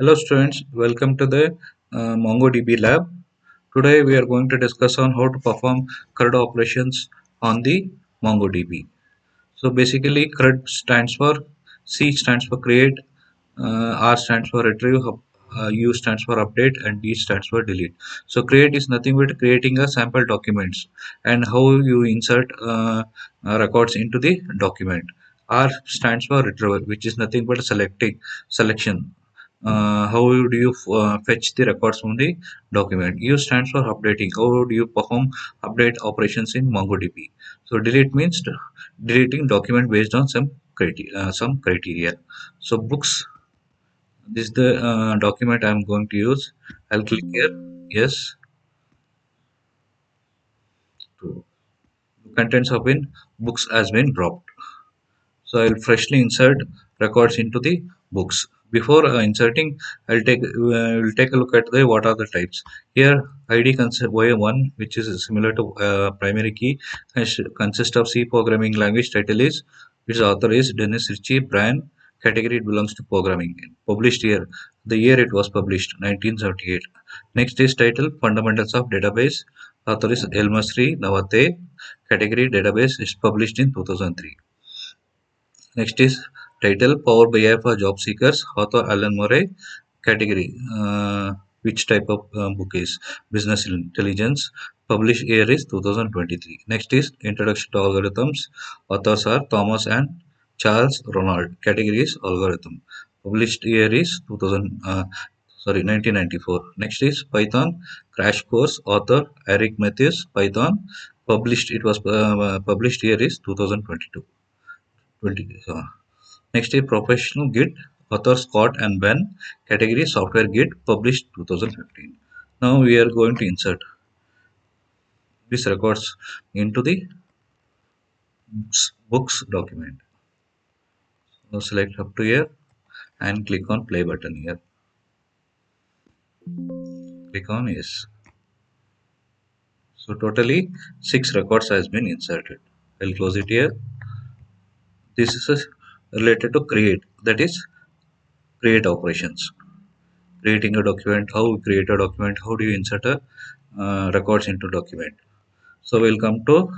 Hello students, welcome to the MongoDB lab. Today we are going to discuss on how to perform CRUD operations on the MongoDB. So basically CRUD stands for C stands for create, R stands for retrieve, U stands for update and D stands for delete. So create is nothing but creating a sample documents and how you insert records into the document. R stands for retrieval, which is nothing but selecting selection. How do you fetch the records from the document? U stands for updating. How do you perform update operations in MongoDB? So delete means deleting document based on some criteria. So books, this is the document I'm going to use. I'll click here. Yes. To contents have been books has been dropped. So I'll freshly insert records into the books. Before inserting, will take a look at the what are the types. Here ID consists one, which is similar to primary key, consists of C programming language. Title is which author is Dennis Ritchie. Brand category it belongs to programming. Published year, the year it was published 1978. Next is title fundamentals of database. Author is Elmasri Navate. Category database is published in 2003. Next is title Power BI for job seekers. Author Alan Murray. Category which type of book is business intelligence. Published year is 2023. Next is introduction to algorithms. Authors are Thomas and Charles Ronald. Category is algorithm. Published year is 1994. Next is Python crash course. Author Eric Matthews. Python published it was published year is 2022. 20. Next is Professional Git, author Scott and Ben, category Software Git, published 2015. Now we are going to insert these records into the books document. So select up to here and click on play button here. Click on yes. So totally 6 records has been inserted. I'll close it here. This is related to create, that is create operations. Creating a document, how we create a document, how do you insert a records into document. So we'll come to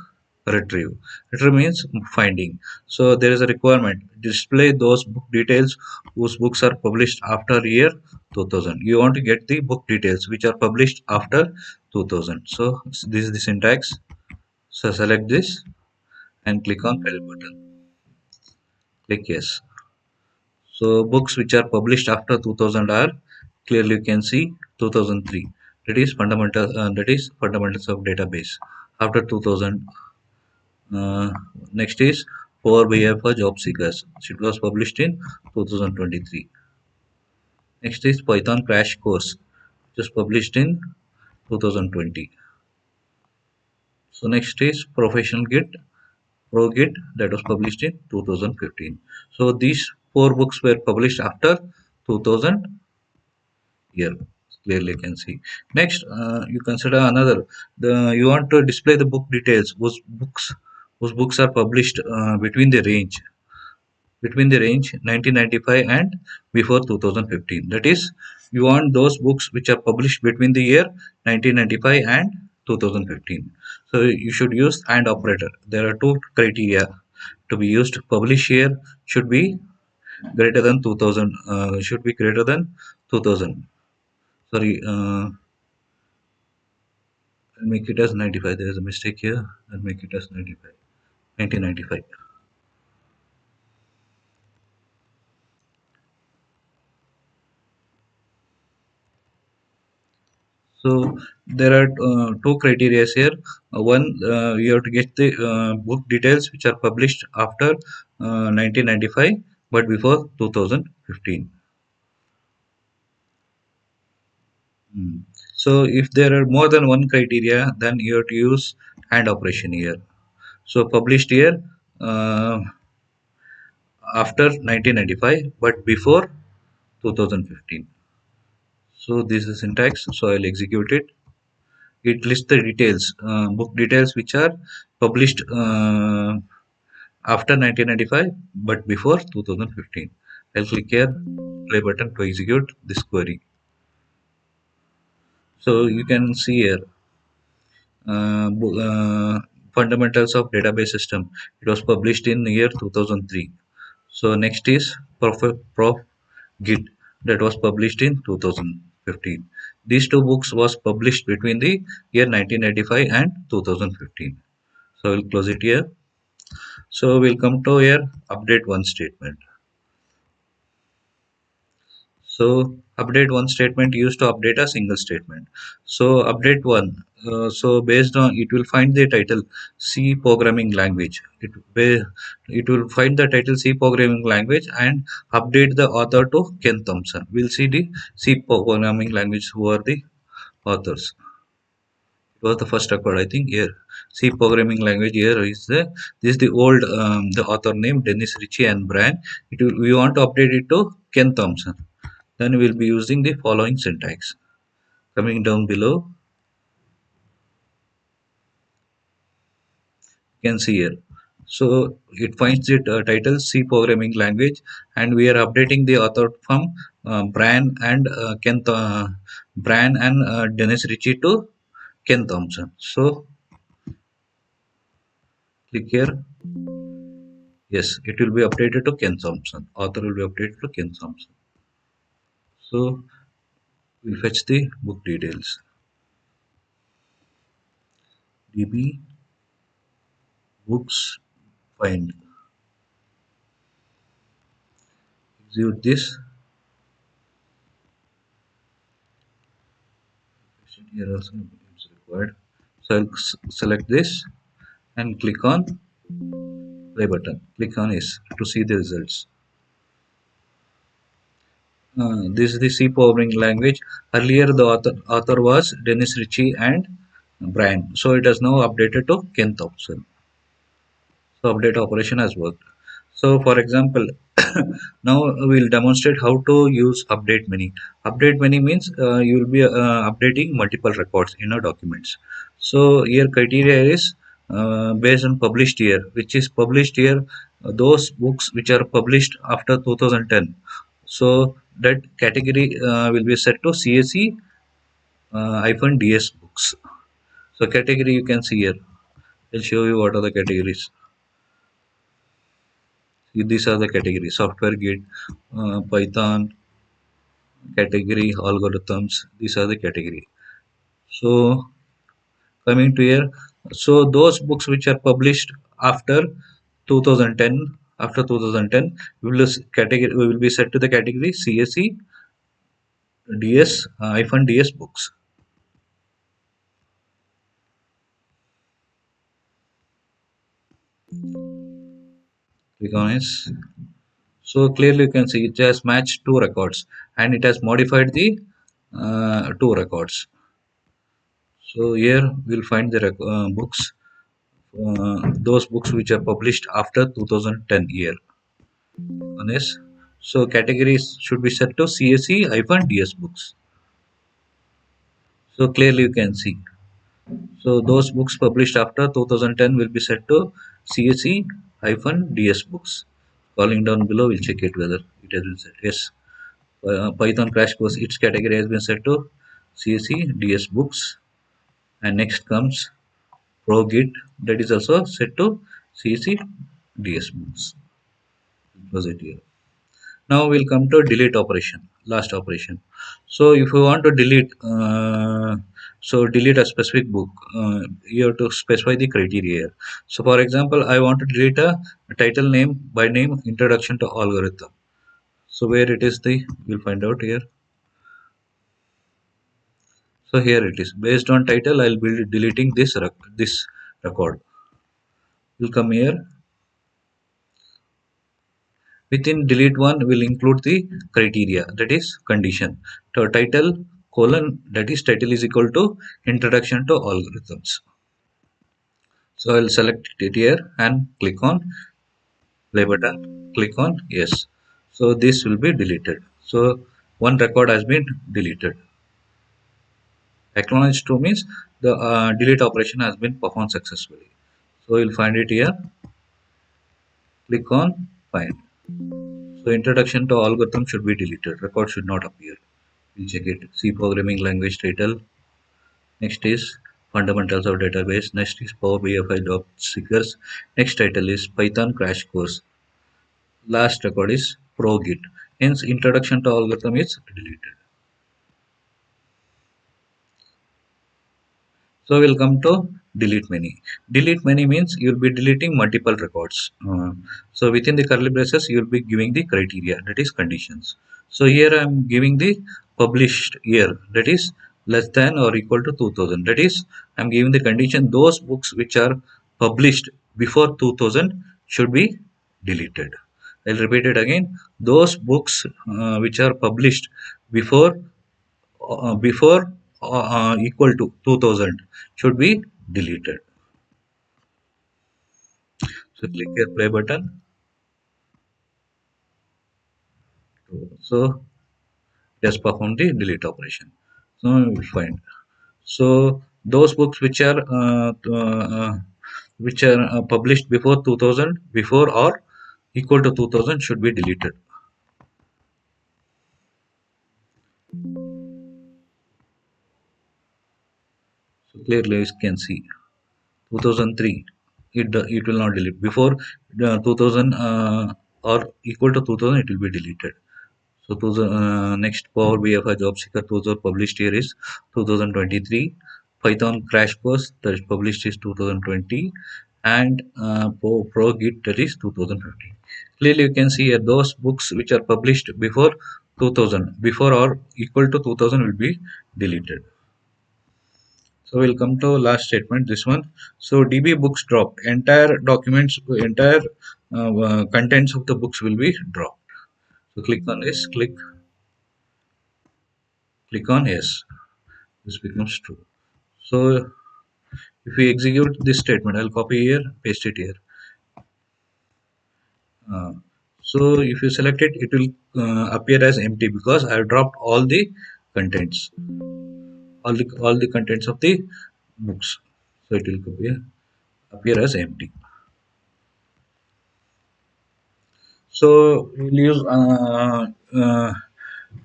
retrieve. Retrieve means finding. So there is a requirement display those book details whose books are published after year 2000. You want to get the book details which are published after 2000. So this is the syntax. So select this and click on file button. Click yes. So books which are published after 2000 are clearly you can see 2003. That is fundamentals of database after 2000. Next is Power BI for job seekers. It was published in 2023. Next is Python crash course. It was published in 2020. So next is Professional Git, Pro Git that was published in 2015. So these 4 books were published after 2000 year. Clearly you can see. Next, you consider another. You want to display the book details. Whose books are published between the range 1995 and before 2015. That is, you want those books which are published between the year 1995 and 2015. So you should use AND operator. There are 2 criteria to be used. Publish year should be greater than 2000. Should be greater than 2000. Sorry, I'll make it as 95. There is a mistake here. I'll make it as 95. 1995. So there are 2 criteria here. One, you have to get the book details which are published after 1995 but before 2015. So if there are more than one criteria, then you have to use AND operation here. So published year after 1995 but before 2015. So this is syntax. So I'll execute it. It lists the details, book details which are published after 1995 but before 2015. I'll click here play button to execute this query. So you can see here fundamentals of database system. It was published in year 2003. So next is prof git, that was published in 2015. These two books was published between the year 1985 and 2015. So we'll close it here. So we'll come to here update one statement. So update one statement used to update a single statement. So update one. So based on it will find the title C programming language. It will find the title C programming language and update the author to Ken Thompson. We'll see the C programming language who are the authors. It was the first record I think here. C programming language here is the this is the old the author name Dennis Ritchie and Brian. We want to update it to Ken Thompson. Then we will be using the following syntax. Coming down below, you can see here. So it finds the title C programming language, and we are updating the author from Brian and Brian and Dennis Ritchie to Ken Thompson. So click here. Yes, it will be updated to Ken Thompson. Author will be updated to Ken Thompson. So we'll fetch the book details. DB books find. Execute this. Here also it's required. So I'll select this and click on play button. Click on yes to see the results. This is the C programming language. Earlier the author was Dennis Ritchie and Brian. So it has now updated to Ken Thompson. So update operation has worked. So for example, now we'll demonstrate how to use update many. Update many means you will be updating multiple records in our documents. So here criteria is based on published year, which is published year those books which are published after 2010. So that category will be set to CSE -DS books. So category you can see here. I'll show you what are the categories. These are the categories: software git, Python, category, algorithms. These are the category. So coming to here, so those books which are published after 2010, after 2010, we will be set to the category CSE DS -DS books. Click on this. So clearly you can see it has matched two records and it has modified the two records. So here we'll find the books, those books which are published after 2010 year. On this, so categories should be set to CSE-DS books. So clearly you can see. So those books published after 2010 will be set to CSE-DS books. Calling down below, we'll check it whether it has been set. Yes. Python crash course, its category has been set to CSE-DS books. And next comes ProGit, that is also set to CSE-DS books. Was it here? Now we'll come to delete operation, last operation. So if you want to delete, delete a specific book, you have to specify the criteria here. So for example, I want to delete a title name by name introduction to algorithm. So where it is we'll find out here. So here it is. Based on title, I'll be deleting this record. We'll come here. Within delete one will include the criteria, that is condition. So title colon, that is title is equal to introduction to algorithms. So I'll select it here and click on play button. Click on yes. So this will be deleted. So one record has been deleted. Acknowledge true means the delete operation has been performed successfully. So you'll find it here. Click on find. So introduction to algorithm should be deleted. Record should not appear. We'll check it. C programming language title. Next is fundamentals of database. Next is Power BI job seekers. Next title is Python crash course. Last record is ProGit. Hence introduction to algorithm is deleted. So we'll come to delete many. Delete many means you'll be deleting multiple records. So within the curly braces, you'll be giving the criteria, that is conditions. So here I'm giving the published year, that is less than or equal to 2000. That is, I'm giving the condition those books which are published before 2000 should be deleted. I'll repeat it again. Those books which are published before equal to 2000 should be deleted. So click here play button. So just perform the delete operation. So we will find. So those books which are published before 2000, before or equal to 2000 should be deleted. So clearly you can see 2003 it will not delete before 2000 or equal to 2000 it will be deleted. So to the next Power BI job seeker to the published year is 2023. Python crash course that is published is 2020, and Pro Git that is 2015. Clearly, you can see here those books which are published before 2000, before or equal to 2000 will be deleted. So we'll come to last statement. This one. So DB books dropped. Entire documents, entire contents of the books will be dropped. So click on this. Click on yes. This becomes true. So if we execute this statement, I'll copy here, paste it here. Uh, so if you select it, it will appear as empty because I have dropped all the contents, all the contents of the books. So it will appear as empty. So we'll use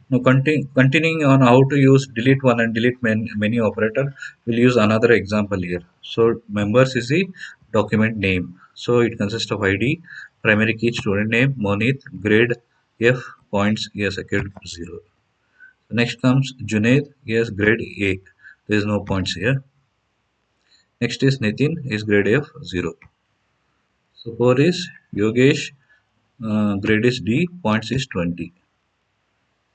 now continuing on how to use delete one and delete many operator, we'll use another example here. So members is the document name. So it consists of ID, primary key, student name, Monith, grade, F, points, yes, secured 0. Next comes Junaid, yes, grade A. There is no points here. Next is Nitin, is grade F 0. So 4 is Yogesh, grade is D, points is 20.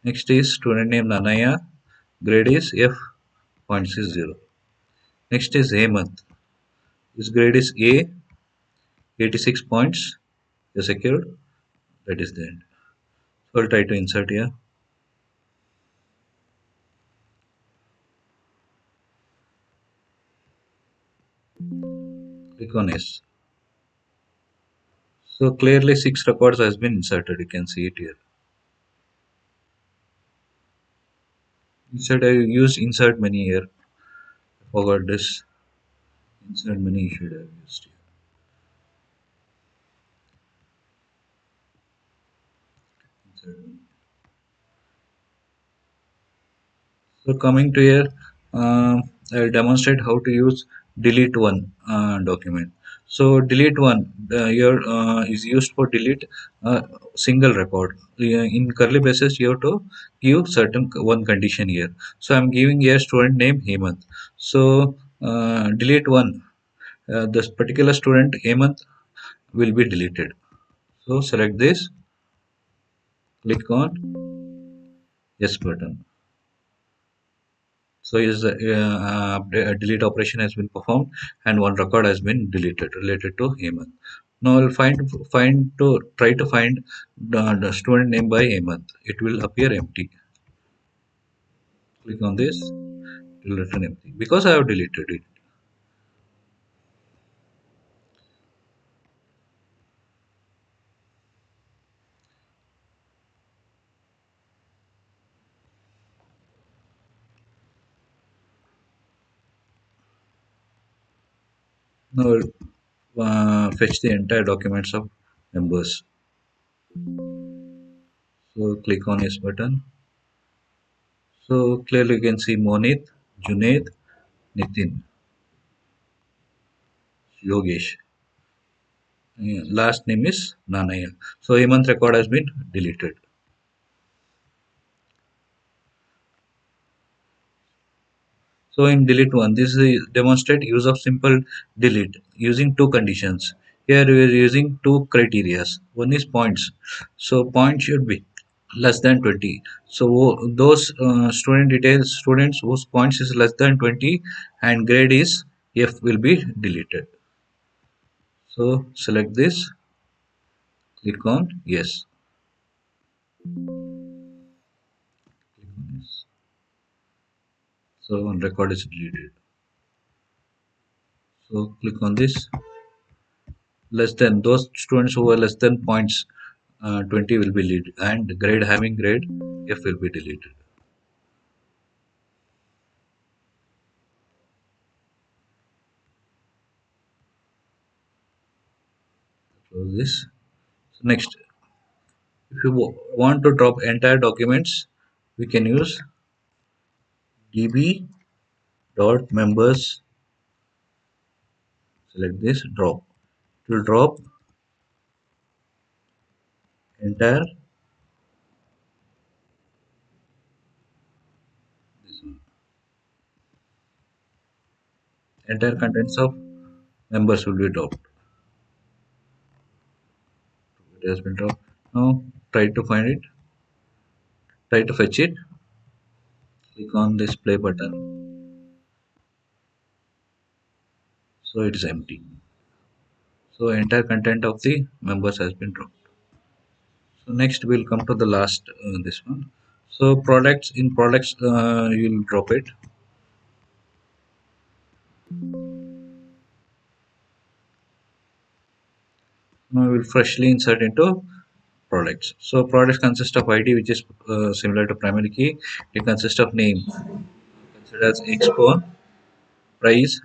Next is student name Nanaya, grade is F, points is 0. Next is Hemant. His grade is A, 86 points. Is secured. That is the end. So I'll try to insert here. Click on S. So clearly 6 records has been inserted. You can see it here. Insert I used insert many here. I forgot this. Insert many should have used here. Insert many. So coming to here, I'll demonstrate how to use delete one document. So delete one here is used for delete single record. In curly braces, you have to give certain one condition here. So I'm giving here student name Hemant. So delete one. This particular student Hemant will be deleted. So select this. Click on yes button. So is a delete operation has been performed and one record has been deleted related to Hemant. Now I'll try to find the student name by Hemant. It will appear empty. Click on this. It will return empty because I have deleted it. Now I'll fetch the entire documents of members. So click on yes button. So clearly you can see Monit, Junaid, Nitin, Yogesh. Last name is Nanaya. So Hemant record has been deleted. So in delete one, this is demonstrate use of simple delete using two conditions. Here we are using two criteria. One is points. So point should be less than 20. So those student details, students whose points is less than 20 and grade is F will be deleted. So select this, click on yes. So record is deleted. So click on this, less than those students who are less than points 20 will be deleted and grade having grade F will be deleted. Close this. So next, if you want to drop entire documents, we can use db dot members. Select this, drop. It will drop entire entire contents of members will be dropped. It has been dropped. Now try to find it. Try to fetch it. Click on this play button. So it is empty. So entire content of the members has been dropped. So next we'll come to the last this one. So products in products you'll drop it. Now we'll freshly insert into products. So products consist of ID, which is similar to primary key. It consists of name, considered as Expo, price,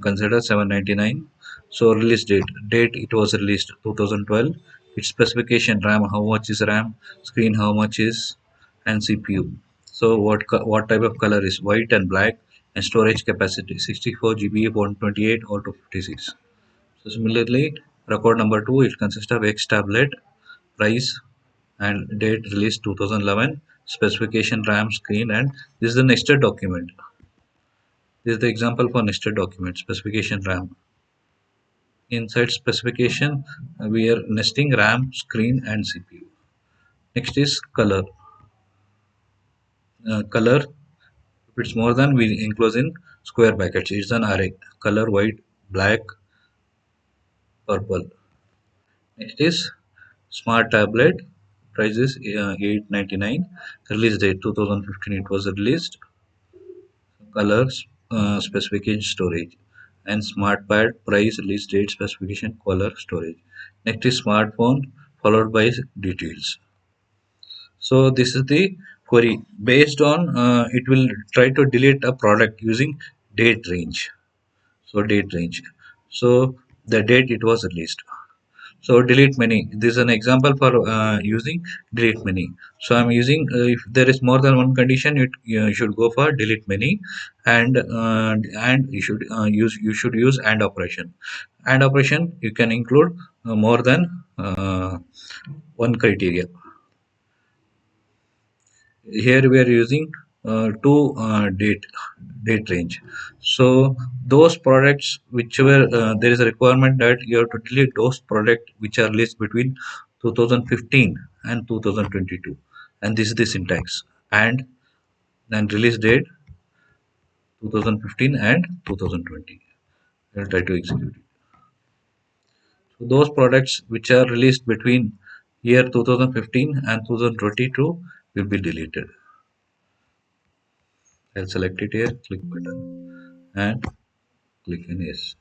considered 799. So release date, it was released 2012. Its specification, RAM, how much is RAM, screen how much is, and CPU. So what type of color is white and black, and storage capacity 64 GB, 128 or 256. So similarly, record number 2, it consists of X tablet, price and date released 2011, specification, RAM, screen, and this is the nested document. This is the example for nested document, specification, RAM. Inside specification, we are nesting RAM, screen, and CPU. Next is color. Color, if it's more than, we enclose in square brackets. It's an array. Color white, black, purple. Next is smart tablet. Price is 899. Release date 2015. It was released. Colors, specification, storage, and smart pad, price, release date, specification, color, storage. Next is smartphone, followed by details. So this is the query. Based on it will try to delete a product using date range. So date range. So the date it was released. So delete many. This is an example for using delete many. So I'm using if there is more than one condition, you should go for delete many, and you should use AND operation. AND operation you can include more than one criteria. Here we are using two date range. So those products whichever there is a requirement that you have to delete those products which are list between 2015 and 2022, and this is the syntax. And then release date 2015 and 2020. I'll try to execute it. So those products which are released between year 2015 and 2022 will be deleted. I'll select it here, click button, and click in yes.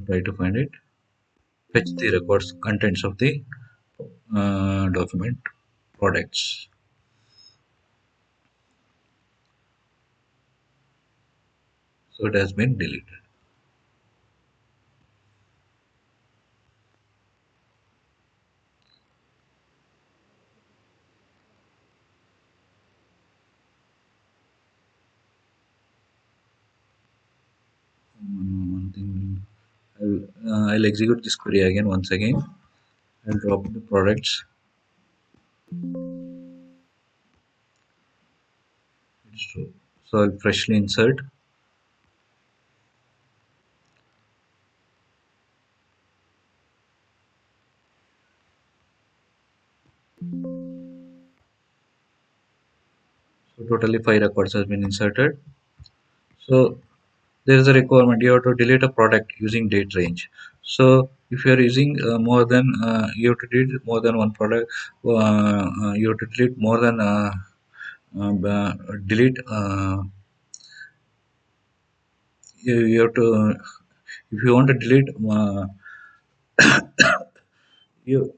Try to find it. Fetch the records contents of the document products. So it has been deleted. I'll execute this query again once again. I'll drop the products. It's true. So I'll freshly insert. So totally 5 records has been inserted. So there is a requirement you have to delete a product using date range. So if you are using more than you have to delete more than one product, you have to delete more than delete you have to if you want to delete you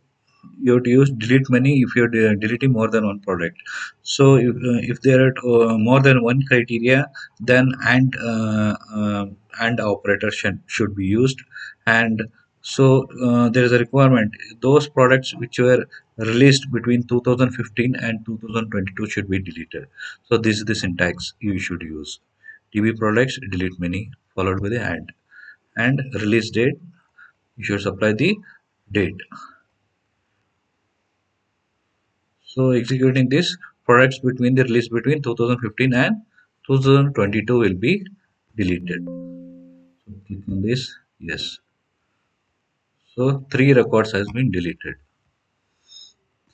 you have to use delete many if you're deleting more than one product. So if there are more than one criteria, then and operator should be used. And so there is a requirement those products which were released between 2015 and 2022 should be deleted. So this is the syntax you should use. TV products delete many followed by the and release date you should supply the date. So executing this, products between the release between 2015 and 2022 will be deleted. So click on this, yes. So 3 records has been deleted.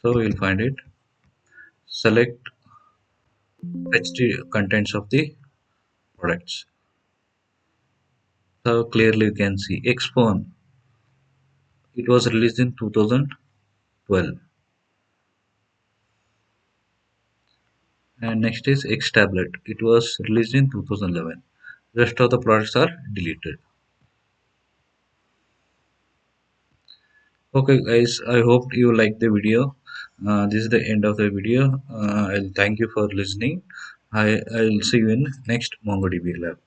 So we'll find it. Select fetch the contents of the products. So clearly you can see Xphone. It was released in 2012. And next is X tablet. It was released in 2011. Rest of the products are deleted. Okay guys, I hope you like the video. This is the end of the video. I'll thank you for listening. I'll see you in next MongoDB lab.